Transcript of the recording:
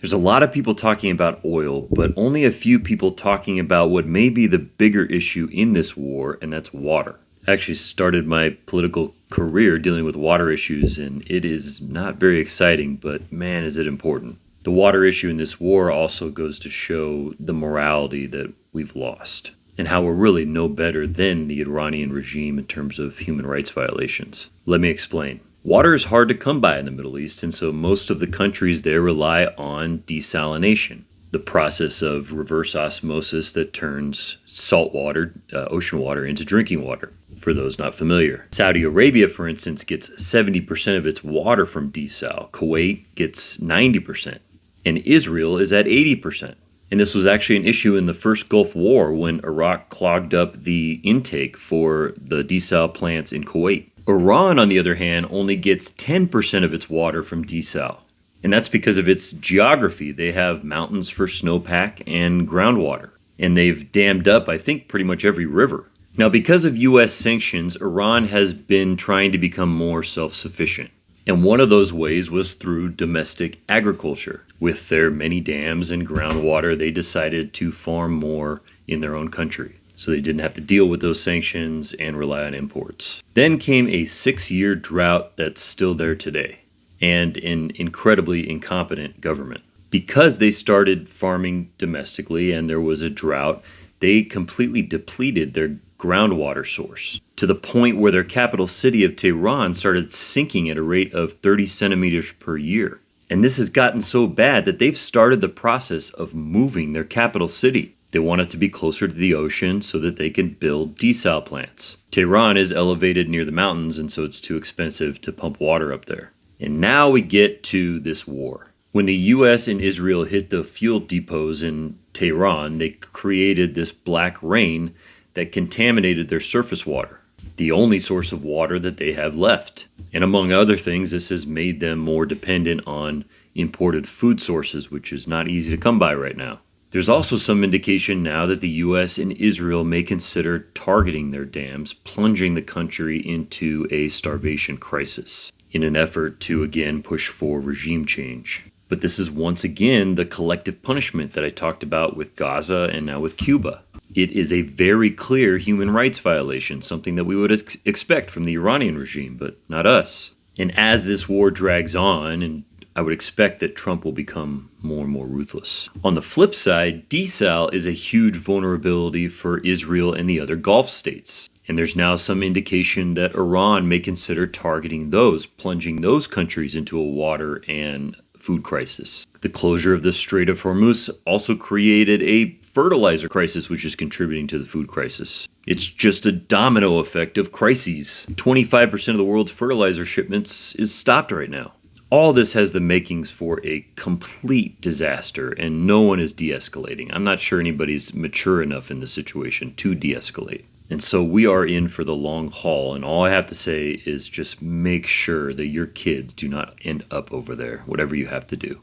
There's a lot of people talking about oil, but only a few people talking about what may be the bigger issue in this war, and that's water. I actually started my political career dealing with water issues, and it is not very exciting, but man, is it important. The water issue in this war also goes to show the morality that we've lost, and how we're really no better than the Iranian regime in terms of human rights violations. Let me explain. Water is hard to come by in the Middle East, and so most of the countries there rely on desalination, the process of reverse osmosis that turns salt water, ocean water, into drinking water, for those not familiar. Saudi Arabia, for instance, gets 70% of its water from desal. Kuwait gets 90%, and Israel is at 80%. And this was actually an issue in the first Gulf War when Iraq clogged up the intake for the desal plants in Kuwait. Iran, on the other hand, only gets 10% of its water from desal. And that's because of its geography. They have mountains for snowpack and groundwater. And they've dammed up, I think, pretty much every river. Now, because of U.S. sanctions, Iran has been trying to become more self-sufficient. And one of those ways was through domestic agriculture. With their many dams and groundwater, they decided to farm more in their own country, so they didn't have to deal with those sanctions and rely on imports. Then came a 6-year drought that's still there today, and an incredibly incompetent government. Because they started farming domestically and there was a drought, they completely depleted their groundwater source, to the point where their capital city of Tehran started sinking at a rate of 30 centimeters per year. And this has gotten so bad that they've started the process of moving their capital city. They want it to be closer to the ocean so that they can build desal plants. Tehran is elevated near the mountains, and so it's too expensive to pump water up there. And now we get to this war. When the U.S. and Israel hit the fuel depots in Tehran, they created this black rain that contaminated their surface water, the only source of water that they have left. And among other things, this has made them more dependent on imported food sources, which is not easy to come by right now. There's also some indication now that the U.S. and Israel may consider targeting their dams, plunging the country into a starvation crisis in an effort to again push for regime change. But this is once again the collective punishment that I talked about with Gaza and now with Cuba. It is a very clear human rights violation, something that we would expect from the Iranian regime, but not us. And as this war drags on, and I would expect that Trump will become more and more ruthless. On the flip side, desal is a huge vulnerability for Israel and the other Gulf states. And there's now some indication that Iran may consider targeting those, plunging those countries into a water and food crisis. The closure of the Strait of Hormuz also created a fertilizer crisis, which is contributing to the food crisis. It's just a domino effect of crises. 25% of the world's fertilizer shipments is stopped right now. All this has the makings for a complete disaster, and no one is de-escalating. I'm not sure anybody's mature enough in the situation to de-escalate. And so we are in for the long haul, and all I have to say is just make sure that your kids do not end up over there, whatever you have to do.